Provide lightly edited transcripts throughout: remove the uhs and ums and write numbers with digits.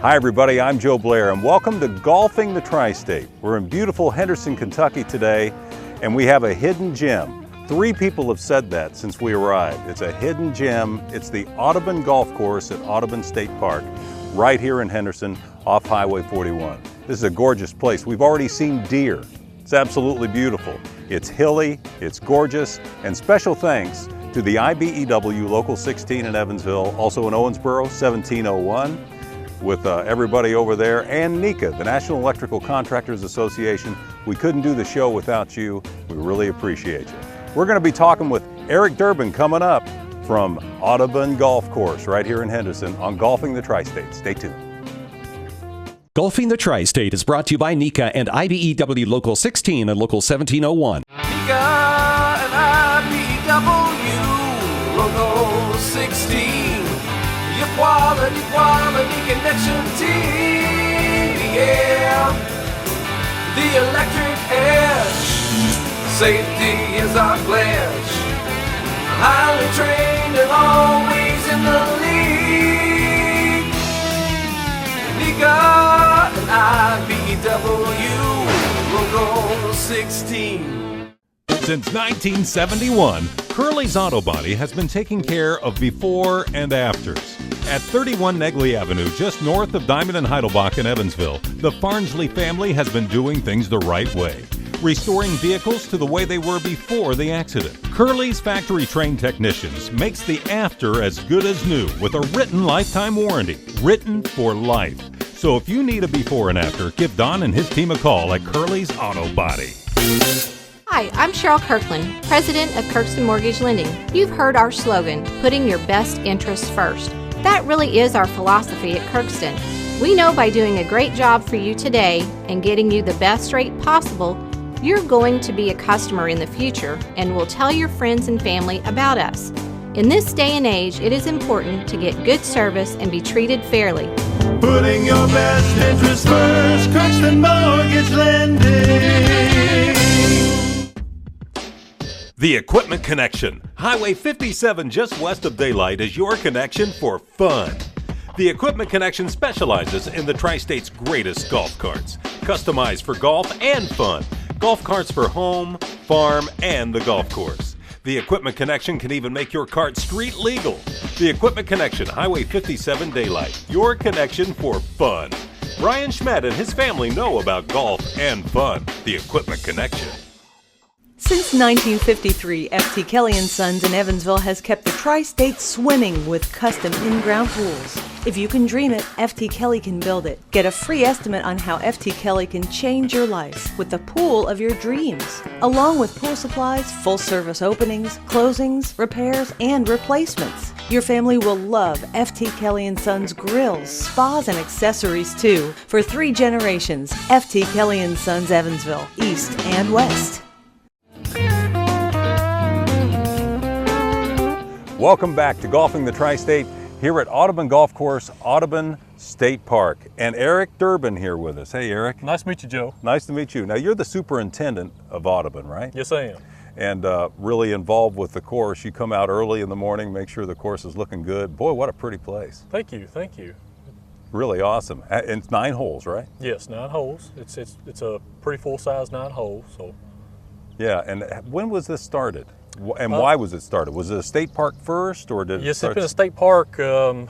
Hi everybody, I'm Joe Blair and welcome to Golfing the Tri-State. We're in beautiful Henderson, Kentucky today and we have a hidden gem. 3 people have said that since we arrived. It's a hidden gem. It's the Audubon Golf Course at Audubon State Park right here in Henderson off Highway 41. This is a gorgeous place. We've already seen deer. It's absolutely beautiful. It's hilly, it's gorgeous, and special thanks to the IBEW Local 16 in Evansville, also in Owensboro, 1701. With everybody over there, and NECA, the National Electrical Contractors Association. We couldn't do the show without you. We really appreciate you. We're going to be talking with Eric Durbin coming up from Audubon Golf Course right here in Henderson on Golfing the Tri-State. Stay tuned. Golfing the Tri-State is brought to you by NECA and IBEW Local 16 and Local 1701. NECA and IBEW Local 16. Quality connection team, yeah. The electric edge, safety is our pledge. Highly trained and always in the lead. NECA and IBEW Local 16. Since 1971, Curly's Auto Body has been taking care of before and afters. At 31 Negley Avenue, just north of Diamond and Heidelbach in Evansville, the Farnsley family has been doing things the right way, restoring vehicles to the way they were before the accident. Curly's factory-trained technicians makes the after as good as new with a written lifetime warranty, written for life. So if you need a before and after, give Don and his team a call at Curly's Auto Body. Hi, I'm Cheryl Kirkland, President of Kirkston Mortgage Lending. You've heard our slogan, putting your best interests first. That really is our philosophy at Kirkston. We know by doing a great job for you today and getting you the best rate possible, you're going to be a customer in the future and will tell your friends and family about us. In this day and age, it is important to get good service and be treated fairly. Putting your best interests first, Kirkston Mortgage Lending. The Equipment Connection. Highway 57 just west of Daylight is your connection for fun. The Equipment Connection specializes in the Tri-State's greatest golf carts, customized for golf and fun. Golf carts for home, farm, and the golf course. The Equipment Connection can even make your cart street legal. The Equipment Connection, Highway 57 Daylight, your connection for fun. Brian Schmidt and his family know about golf and fun. The Equipment Connection. Since 1953, F.T. Kelly & Sons in Evansville has kept the Tri-State swimming with custom in-ground pools. If you can dream it, F.T. Kelly can build it. Get a free estimate on how F.T. Kelly can change your life with the pool of your dreams, along with pool supplies, full-service openings, closings, repairs, and replacements. Your family will love F.T. Kelly & Sons grills, spas, and accessories too. For 3 generations, F.T. Kelly & Sons Evansville, East and West. Welcome back to Golfing the Tri-State here at Audubon Golf Course, Audubon State Park. And Eric Durbin here with us. Hey, Eric. Nice to meet you, Joe. Nice to meet you. Now, you're the superintendent of Audubon, right? Yes, I am. And really involved with the course. You come out early in the morning, make sure the course is looking good. Boy, what a pretty place. Thank you, thank you. Really awesome. And it's 9 holes, right? Yes, 9 holes. It's a pretty full-size 9 holes. So. Yeah, and when was this started? And why was it started? Was it a state park first, or did yes, it's been a state park, I'm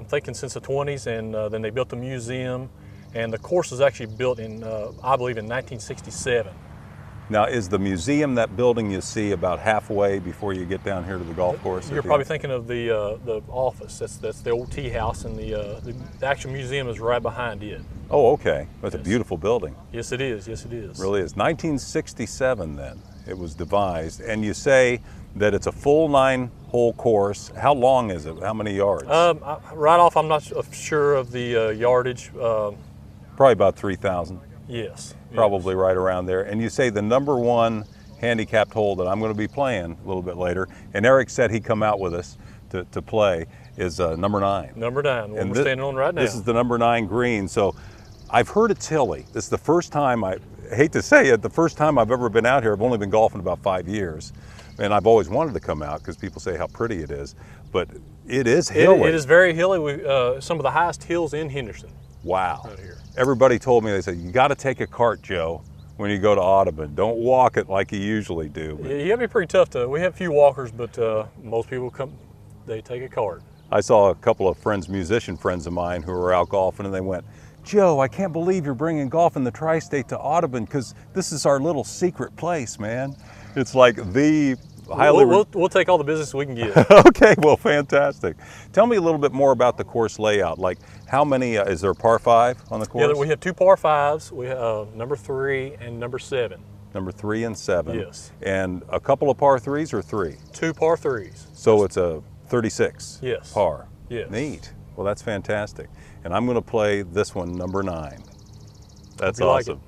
thinking since the 20s, and then they built the museum, and the course was actually built in, I believe, in 1967. Now, is the museum that building you see about halfway before you get down here to the golf course? You're probably thinking of the office. That's the old tea house, and the actual museum is right behind it. Oh, okay. That's a beautiful building. Yes, it is. Yes, it is. It really is. 1967 then. It was devised, and you say that it's a full 9-hole course. How long is it? How many yards? Right off, I'm not sure of the yardage. Probably about 3,000. Yes. Probably right around there. And you say the number 1 handicapped hole that I'm going to be playing a little bit later, and Eric said he'd come out with us to play, is number 9. Number 9, what we're standing on right now. This is the number 9 green. So I've heard it's hilly. This is the first time I hate to say it, the first time I've ever been out here. I've only been golfing about 5 years, and I've always wanted to come out because people say how pretty it is. But It is hilly. It is very hilly. Some of the highest hills in Henderson. Wow. Out here. Everybody told me, they said, you got to take a cart, Joe, when you go to Audubon. Don't walk it like you usually do. Yeah, you have to be pretty tough we have a few walkers, but most people they take a cart. I saw a couple of musician friends of mine who were out golfing, and they went, Joe, I can't believe you're bringing golf in the tri-state to Audubon, because this is our little secret place, man. It's like the highly... We'll take all the business we can get. Okay, well, fantastic. Tell me a little bit more about the course layout. Like, how many, is there a par 5 on the course? Yeah, we have 2 par 5s. We have number 3 and number 7. Number 3 and 7. Yes. And a couple of par 3s or 3? 2 par 3s. So it's a 36 yes. par. Yes. Neat. Well, that's fantastic. And I'm going to play this one, number 9. That's awesome.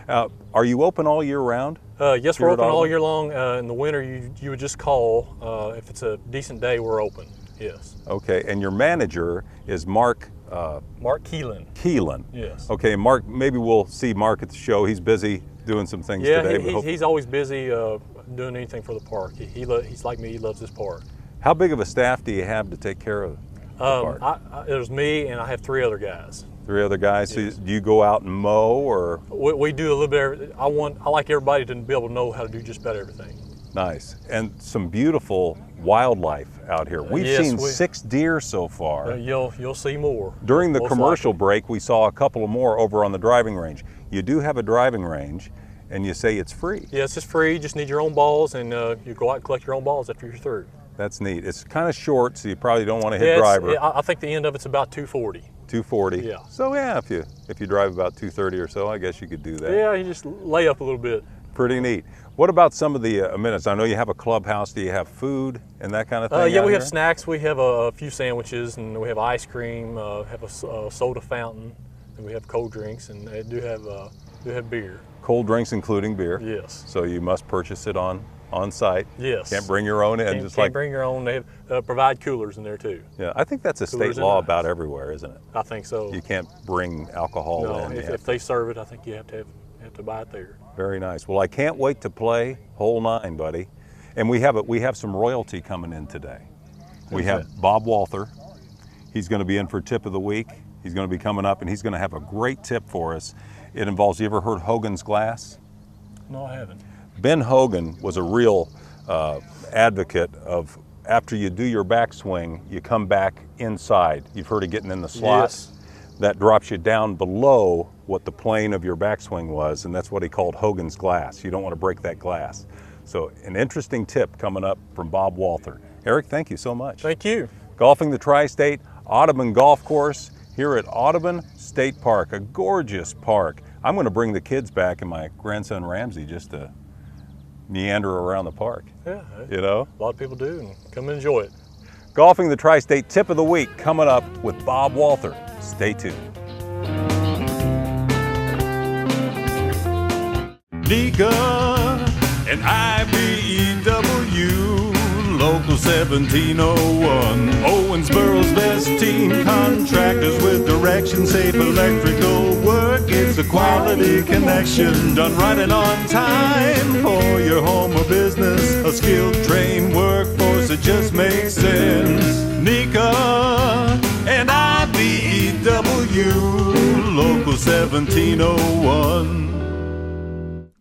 Like are you open all year round? Yes, we're open all year long. In the winter, you would just call. If it's a decent day, we're open. Yes. Okay, and your manager is Mark? Mark Keelan. Keelan. Yes. Okay, Mark, maybe we'll see Mark at the show. He's busy doing some things today. Yeah, he's always busy doing anything for the park. He's like me, he loves this park. How big of a staff do you have to take care of the park? There's me and I have 3 other guys. 3 other guys? Yes. So do you go out and mow, or? We do a little bit. I like everybody to be able to know how to do just about everything. Nice. And some beautiful wildlife out here. We've seen 6 deer so far. You'll see more. During the commercial break, we saw a couple of more over on the driving range. You do have a driving range, and you say it's free. Yes, it's free. You just need your own balls, and you go out and collect your own balls after you're through. That's neat. It's kind of short, so you probably don't want to hit driver. I think the end of it's about 240. 240. Yeah. So yeah, if you drive about 230 or so, I guess you could do that. Yeah, you just lay up a little bit. Pretty neat. What about some of the amenities? I know you have a clubhouse. Do you have food and that kind of thing? Yeah, we have snacks. We have a few sandwiches, and we have ice cream. Have a soda fountain, and we have cold drinks, and they do have beer. Cold drinks including beer. Yes. So you must purchase it on site. Yes. Can't bring your own in. Can't bring your own. They provide coolers in there too. Yeah, I think that's a state law about everywhere, isn't it? I think so. You can't bring alcohol in. If they serve it, I think you have to buy it there. Very nice. Well, I can't wait to play hole 9, buddy. And we have some royalty coming in today. We have Bob Walther. He's going to be in for tip of the week. He's going to be coming up, and he's going to have a great tip for us. It involves, you ever heard Hogan's Glass? No, I haven't. Ben Hogan was a real advocate of, after you do your backswing, you come back inside. You've heard of getting in the slot? Yes. That drops you down below what the plane of your backswing was, and that's what he called Hogan's Glass. You don't want to break that glass. So an interesting tip coming up from Bob Walther. Eric, thank you so much. Thank you. Golfing the Tri-State, Audubon Golf Course here at Audubon State Park, a gorgeous park. I'm going to bring the kids back and my grandson Ramsey just to meander around the park. Yeah, you know? A lot of people do, and come and enjoy it. Golfing the Tri-State tip of the week coming up with Bob Walther. Stay tuned. Nika and IBEW, Local 1701. Owensboro's best team, contractors with direction, safe electrical work. It's a quality connection, done right and on time. For your home or business, a skilled, trained workforce, it just makes sense. Nika and IBEW, Local 1701.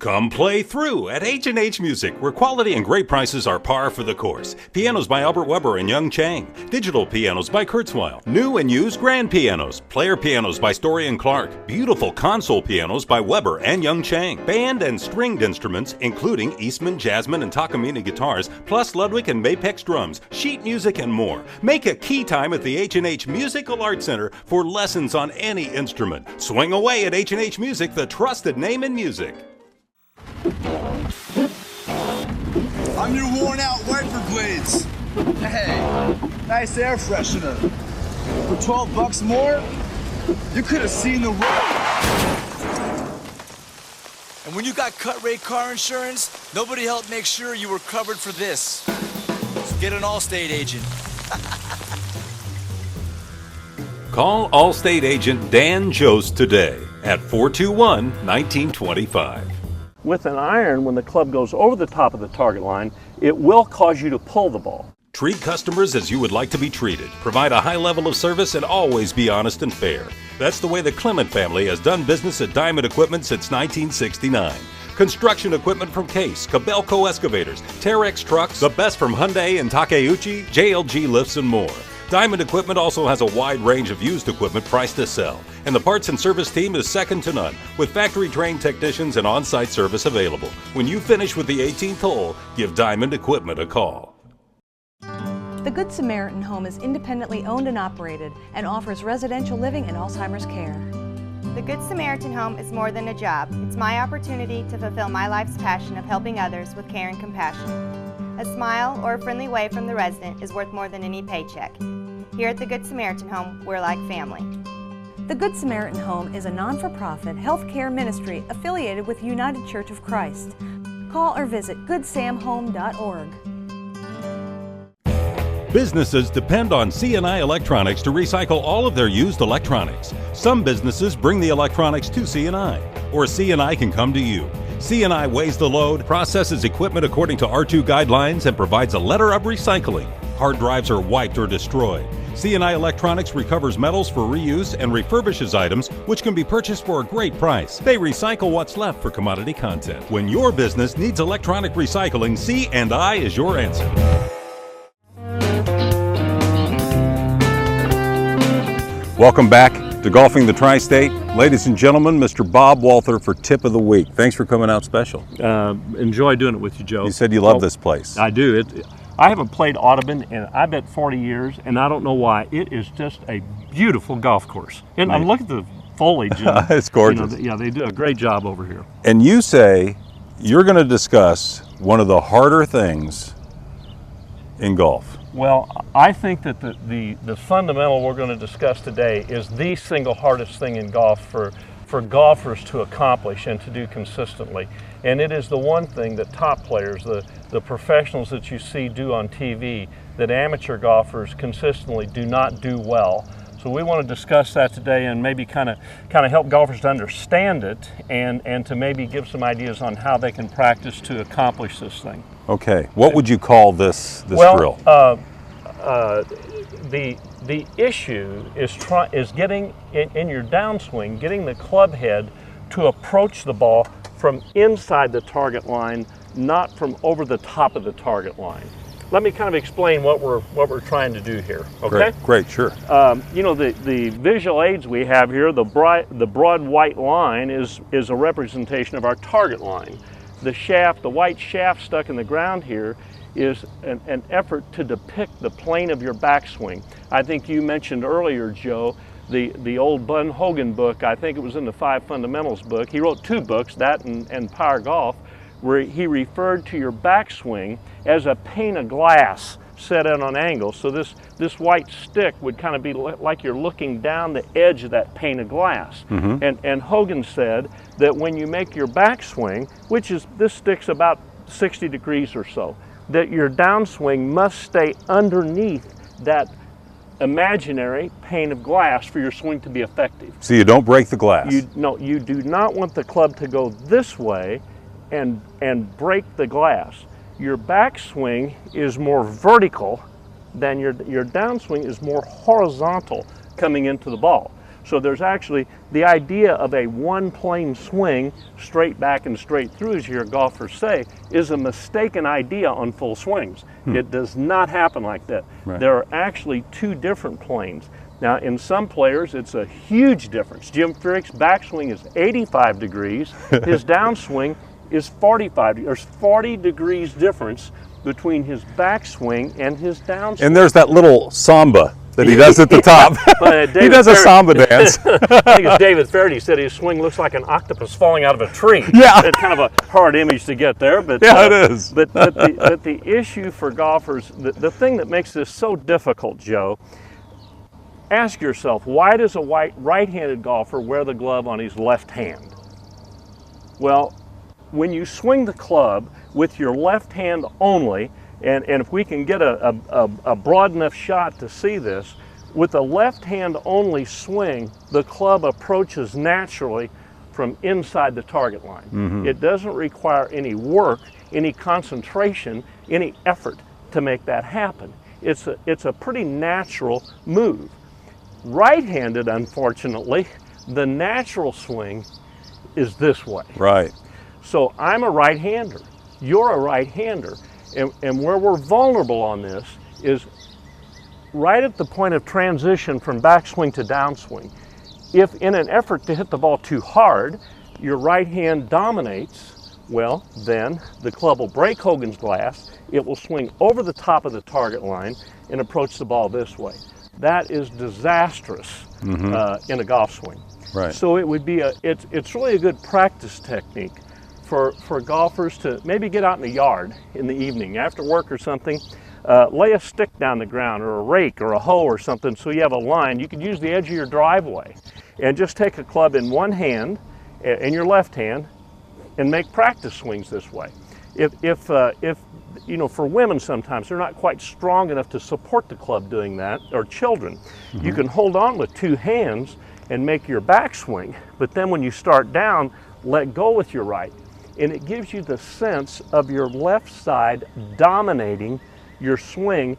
Come play through at H&H Music, where quality and great prices are par for the course. Pianos by Albert Weber and Young Chang. Digital pianos by Kurzweil. New and used grand pianos. Player pianos by Story and Clark. Beautiful console pianos by Weber and Young Chang. Band and stringed instruments, including Eastman, Jasmine, and Takamine guitars, plus Ludwig and Mapex drums, sheet music, and more. Make a key time at the H&H Musical Arts Center for lessons on any instrument. Swing away at H&H Music, the trusted name in music. I'm your worn-out wiper blades. Hey, nice air freshener. For $12 more, you could have seen the road. And when you got cut-rate car insurance, nobody helped make sure you were covered for this. So get an Allstate agent. Call Allstate agent Dan Jost today at 421-1925. With an iron, when the club goes over the top of the target line, it will cause you to pull the ball. Treat customers as you would like to be treated. Provide a high level of service and always be honest and fair. That's the way the Clement family has done business at Diamond Equipment since 1969. Construction equipment from Case, Cabelco excavators, Terex trucks, the best from Hyundai and Takeuchi, JLG lifts, and more. Diamond Equipment also has a wide range of used equipment priced to sell, and the parts and service team is second to none, with factory-trained technicians and on-site service available. When you finish with the 18th hole, give Diamond Equipment a call. The Good Samaritan Home is independently owned and operated and offers residential living and Alzheimer's care. The Good Samaritan Home is more than a job. It's my opportunity to fulfill my life's passion of helping others with care and compassion. A smile or a friendly wave from the resident is worth more than any paycheck. Here at the Good Samaritan Home, we're like family. The Good Samaritan Home is a non-for-profit health care ministry affiliated with United Church of Christ. Call or visit goodsamhome.org. Businesses depend on C&I Electronics to recycle all of their used electronics. Some businesses bring the electronics to C&I, or C&I can come to you. C&I weighs the load, processes equipment according to R2 guidelines, and provides a letter of recycling. Hard drives are wiped or destroyed. C&I Electronics recovers metals for reuse and refurbishes items which can be purchased for a great price. They recycle what's left for commodity content. When your business needs electronic recycling, C&I is your answer. Welcome back to Golfing the Tri-State. Ladies and gentlemen, Mr. Bob Walther for Tip of the Week. Thanks for coming out special. Enjoy doing it with you, Joe. You said you love this place. I do. I haven't played Audubon in, I bet, 40 years, and I don't know why. It is just a beautiful golf course. And I'm looking at the foliage. And, it's gorgeous. You know, they do a great job over here. And you say you're going to discuss one of the harder things in golf. Well, I think that the fundamental we're going to discuss today is the single hardest thing in golf for golfers to accomplish and to do consistently. And it is the one thing that top players, the professionals that you see do on TV, that amateur golfers consistently do not do well. So we want to discuss that today and maybe kind of help golfers to understand it and to maybe give some ideas on how they can practice to accomplish this thing. Okay, what would you call this drill? The issue is getting in your downswing, getting the club head to approach the ball from inside the target line, not from over the top of the target line. Let me kind of explain what we're trying to do here. Okay. Great, sure. You know, the visual aids we have here, the broad white line is a representation of our target line. The shaft, the white shaft stuck in the ground here, is an effort to depict the plane of your backswing. I think you mentioned earlier, Joe, the old Bun Hogan book. I think it was in the 5 Fundamentals book. He wrote 2 books, that and Power Golf, where he referred to your backswing as a pane of glass set at an angle. So this white stick would kind of be like you're looking down the edge of that pane of glass. Mm-hmm. And Hogan said that when you make your backswing, which is, this stick's about 60 degrees or so, that your downswing must stay underneath that imaginary pane of glass for your swing to be effective. So you don't break the glass. You do not want the club to go this way and break the glass. Your backswing is more vertical than your downswing is more horizontal coming into the ball. So there's actually the idea of a one plane swing, straight back and straight through, as your golfers say, is a mistaken idea on full swings. It does not happen like that. Right. There are actually 2 different planes. Now, in some players, it's a huge difference. Jim Furyk's backswing is 85 degrees. His downswing is 45. There's 40 degrees difference between his backswing and his downswing. And there's that little samba that he does at the top. He does a samba dance. I think it's David Faraday said his swing looks like an octopus falling out of a tree. Yeah. It's kind of a hard image to get there, but yeah, it is. But the issue for golfers, the thing that makes this so difficult, Joe, ask yourself, why does a right-handed golfer wear the glove on his left hand? Well, when you swing the club with your left hand only, and if we can get a broad enough shot to see this, with a left hand only swing, the club approaches naturally from inside the target line. Mm-hmm. It doesn't require any work, any concentration, any effort to make that happen. it's a pretty natural move. Right-handed, unfortunately, the natural swing is this way. Right. So I'm a right-hander, you're a right-hander, and where we're vulnerable on this is right at the point of transition from backswing to downswing. If in an effort to hit the ball too hard, your right hand dominates, well, then the club will break Hogan's glass, it will swing over the top of the target line and approach the ball this way. That is disastrous in a golf swing. Right. So it would be it's really a good practice technique for golfers to maybe get out in the yard in the evening after work or something. Lay a stick down the ground or a rake or a hoe or something so you have a line. You could use the edge of your driveway and just take a club in one hand, in your left hand, and make practice swings this way. If you know, for women sometimes they're not quite strong enough to support the club doing that, or children, you can hold on with two hands and make your backswing, but then when you start down, let go with your right. And it gives you the sense of your left side dominating your swing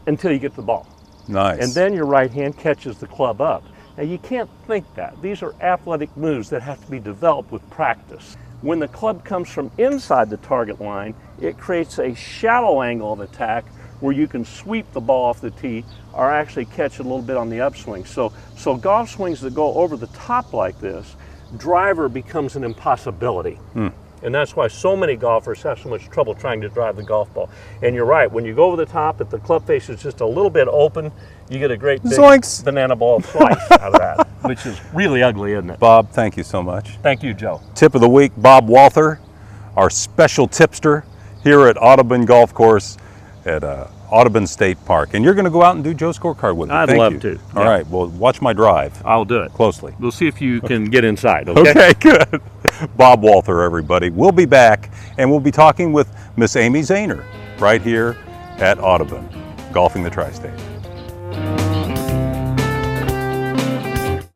until you get the ball. Nice. And then your right hand catches the club up. Now you can't think that. These are athletic moves that have to be developed with practice. When the club comes from inside the target line, it creates a shallow angle of attack where you can sweep the ball off the tee or actually catch it a little bit on the upswing. So golf swings that go over the top like this, driver becomes an impossibility. And that's why so many golfers have so much trouble trying to drive the golf ball. And you're right, when you go over the top, if the club face is just a little bit open, you get a great big Zoinks. banana ball slice out of that, which is really ugly, isn't it? Bob, thank you so much. Thank you, Joe. Tip of the week, Bob Walther, our special tipster here at Audubon Golf Course at Audubon State Park. And you're going to go out and do Joe's scorecard with me. I'd Thank love you. to. All right, well, watch my drive. I'll do it. Closely. We'll see if you can get inside, okay? Okay, good. Bob Walther, everybody. We'll be back, and we'll be talking with Miss Amy Zehner right here at Audubon, Golfing the Tri-State.